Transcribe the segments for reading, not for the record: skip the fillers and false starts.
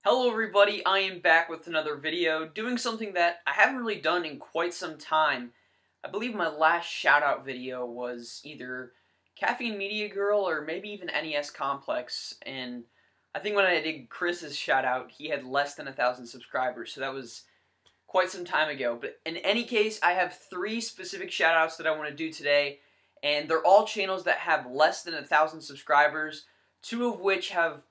Hello everybody, I am back with another video, doing something that I haven't really done in quite some time. I believe my last shoutout video was either Caffeine Media Girl or maybe even NES Complex, and I think when I did Chris's shoutout, he had less than 1,000 subscribers, so that was quite some time ago. But in any case, I have 3 specific shoutouts that I want to do today, and they're all channels that have less than 1,000 subscribers, 2 of which have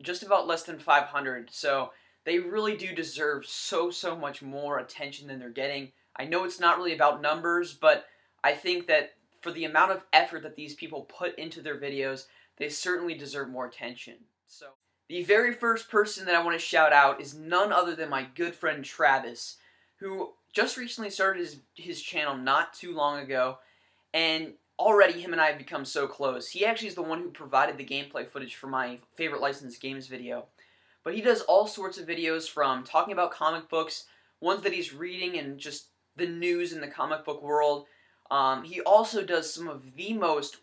just about less than 500, so they really do deserve so much more attention than they're getting. I know it's not really about numbers, but I think that for the amount of effort that these people put into their videos, they certainly deserve more attention. So the very first person that I want to shout out is none other than my good friend Travis, who just recently started his channel not too long ago, and already him and I have become so close. He actually is the one who provided the gameplay footage for my favorite licensed games video. But he does all sorts of videos, from talking about comic books, ones that he's reading, and just the news in the comic book world. He also does some of the most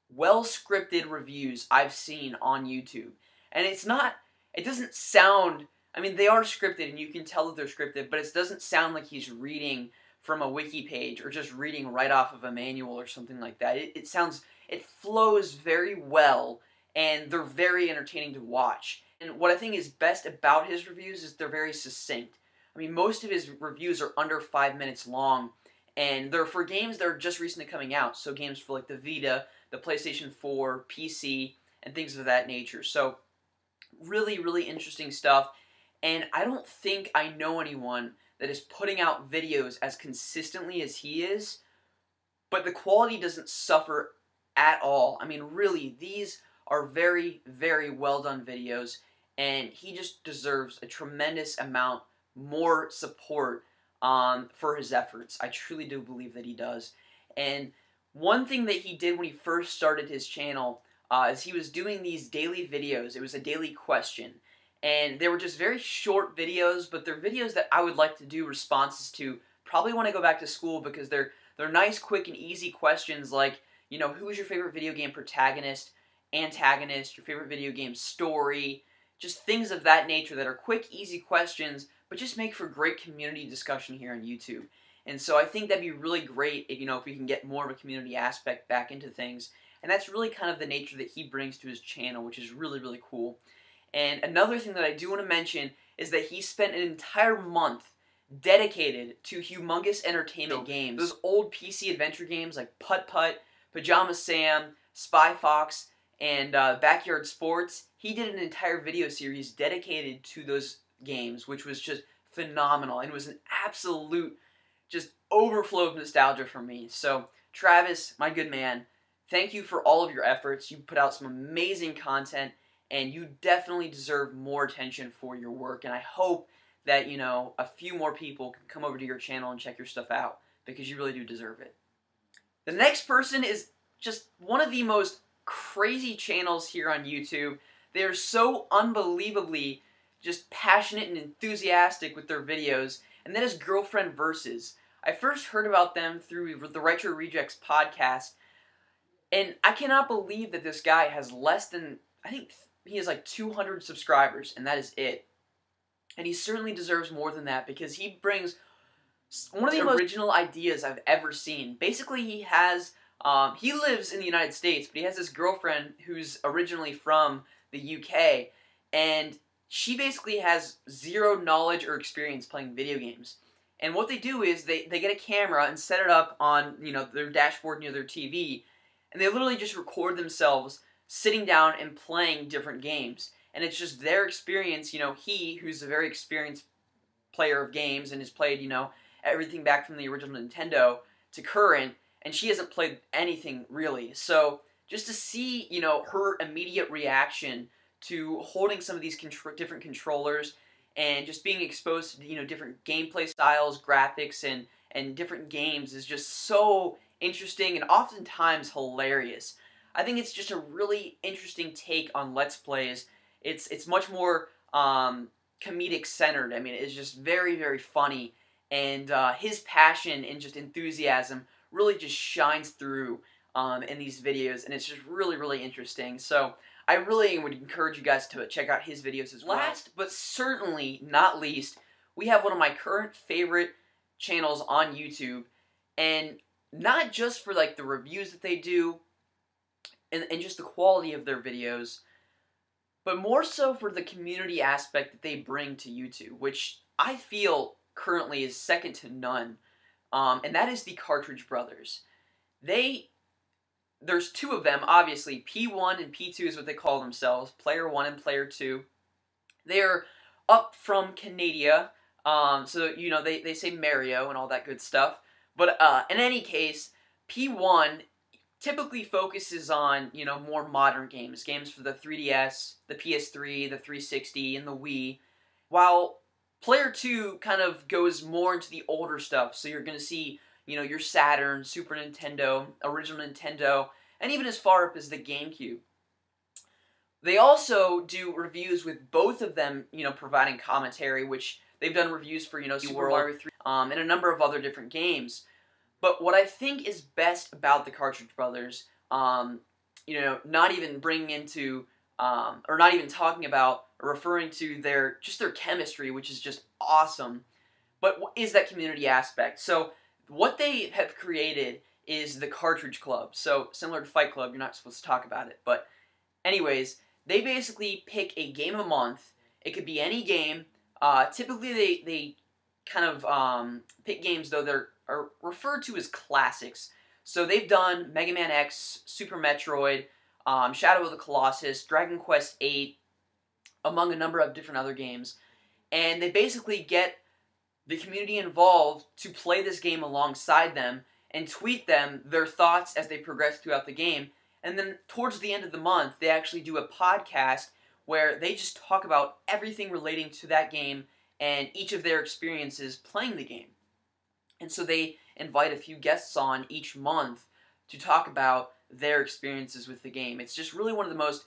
well-scripted reviews I've seen on YouTube. And it doesn't sound, I mean, they are scripted and you can tell that they're scripted, but it doesn't sound like he's reading from a wiki page or just reading right off of a manual or something like that. It flows very well, and they're very entertaining to watch. And what I think is best about his reviews is they're very succinct. I mean, most of his reviews are under 5 minutes long, and they're for games that are just recently coming out. So games for like the Vita, the PlayStation 4, PC, and things of that nature. So really interesting stuff. And I don't think I know anyone that is putting out videos as consistently as he is, but the quality doesn't suffer at all. I mean, really, these are very well done videos, and he just deserves a tremendous amount more support for his efforts. I truly do believe that he does. And one thing that he did when he first started his channel is he was doing these daily videos. It was a daily question. And they were just very short videos, but they're videos that I would like to do responses to probably when I go back to school, because they're nice, quick, and easy questions like, you know, who is your favorite video game protagonist, antagonist, your favorite video game story, just things of that nature that are quick, easy questions, but just make for great community discussion here on YouTube. And so I think that'd be really great if, if we can get more of a community aspect back into things. And that's really kind of the nature that he brings to his channel, which is really cool. And another thing that I do want to mention is that he spent an entire month dedicated to Humongous Entertainment games. Those old PC adventure games like Putt Putt, Pajama Sam, Spy Fox, and Backyard Sports. He did an entire video series dedicated to those games, which was just phenomenal. And it was an absolute just overflow of nostalgia for me. So, Travis, my good man, thank you for all of your efforts. You put out some amazing content, and you definitely deserve more attention for your work. And I hope that, a few more people can come over to your channel and check your stuff out, because you really do deserve it. The next person is just one of the most crazy channels here on YouTube. They are so unbelievably just passionate and enthusiastic with their videos, and that is Girlfriend Versus. I first heard about them through the Retro Rejects podcast, and I cannot believe that this guy has less than, I think he has like 200 subscribers, and that is it. And he certainly deserves more than that, because he brings one of the most original ideas I've ever seen. Basically, he lives in the United States, but he has this girlfriend who's originally from the UK, and she basically has zero knowledge or experience playing video games. And what they do is they get a camera and set it up on, their dashboard near their TV, and they literally just record themselves sitting down and playing different games. And it's just their experience. He, who's a very experienced player of games and has played, everything back from the original Nintendo to current, and she hasn't played anything really. So just to see, her immediate reaction to holding some of these different controllers and just being exposed to, different gameplay styles, graphics, and different games is just so interesting and oftentimes hilarious. I think it's just a really interesting take on Let's Plays. It's much more comedic centered. I mean, it's just very funny, and his passion and just enthusiasm really just shines through in these videos, and it's just really interesting. So I really would encourage you guys to check out his videos as well. Last, but certainly not least, we have one of my current favorite channels on YouTube, and not just for like the reviews that they do and just the quality of their videos, but more so for the community aspect that they bring to YouTube, which I feel currently is second to none, and that is the Cartridge Brothers. There's two of them, obviously. P1 and P2 is what they call themselves, Player 1 and Player 2. They're up from Canada, so, you know, they say Mario and all that good stuff. But in any case, P1 typically focuses on, you know, more modern games for the 3DS, the PS3, the 360, and the Wii, while Player 2 kind of goes more into the older stuff, so you're going to see, you know, your Saturn, Super Nintendo, original Nintendo, and even as far up as the GameCube. They also do reviews with both of them, you know, providing commentary, which they've done reviews for, you know, Super Mario 3, and a number of other different games. But what I think is best about the Cartridge Brothers, you know, not even bringing into, or not even talking about, or referring to their chemistry, which is just awesome, but is that community aspect. So what they have created is the Cartridge Club. So similar to Fight Club, you're not supposed to talk about it, but anyways, they basically pick a game a month. It could be any game. Typically they kind of pick games, though, that are referred to as classics. So they've done Mega Man X, Super Metroid, Shadow of the Colossus, Dragon Quest VIII, among a number of different other games. And they basically get the community involved to play this game alongside them and tweet them their thoughts as they progress throughout the game. And then towards the end of the month, they actually do a podcast where they just talk about everything relating to that game and each of their experiences playing the game. And so they invite a few guests on each month to talk about their experiences with the game. It's just really one of the most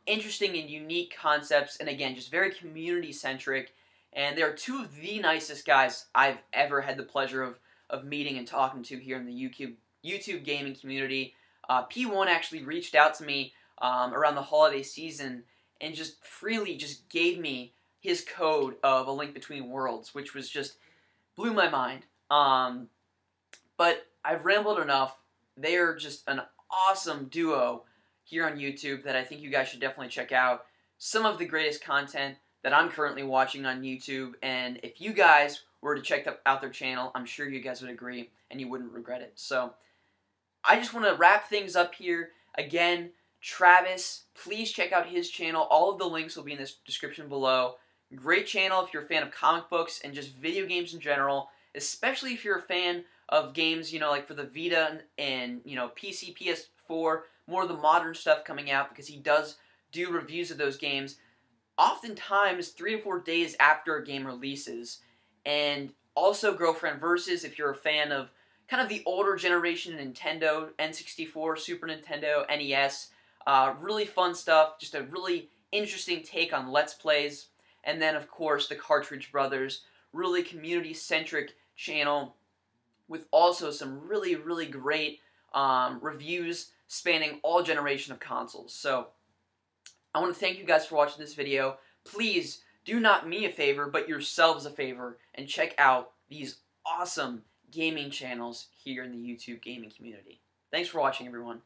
interesting and unique concepts, and again, just very community-centric. And they're two of the nicest guys I've ever had the pleasure of meeting and talking to here in the YouTube gaming community. P1 actually reached out to me around the holiday season and just freely just gave me his code of A Link Between Worlds, which was just blew my mind. But I've rambled enough. They are just an awesome duo here on YouTube that I think you guys should definitely check out. Some of the greatest content that I'm currently watching on YouTube, and if you guys were to check out their channel, I'm sure you guys would agree and you wouldn't regret it. So I just want to wrap things up here. Again, Travis, please check out his channel. All of the links will be in the description below. Great channel if you're a fan of comic books and just video games in general, especially if you're a fan of games, you know, like for the Vita and, you know, PC, PS4, more of the modern stuff coming out, because he does do reviews of those games oftentimes 3 to 4 days after a game releases. And also Girlfriend Versus if you're a fan of kind of the older generation Nintendo, N64, Super Nintendo, NES. Really fun stuff, just a really interesting take on Let's Plays. And then, of course, the Cartridge Brothers, really community-centric channel with also some really, really great reviews spanning all generation of consoles. So, I want to thank you guys for watching this video. Please do not me a favor, but yourselves a favor, and check out these awesome gaming channels here in the YouTube gaming community. Thanks for watching, everyone.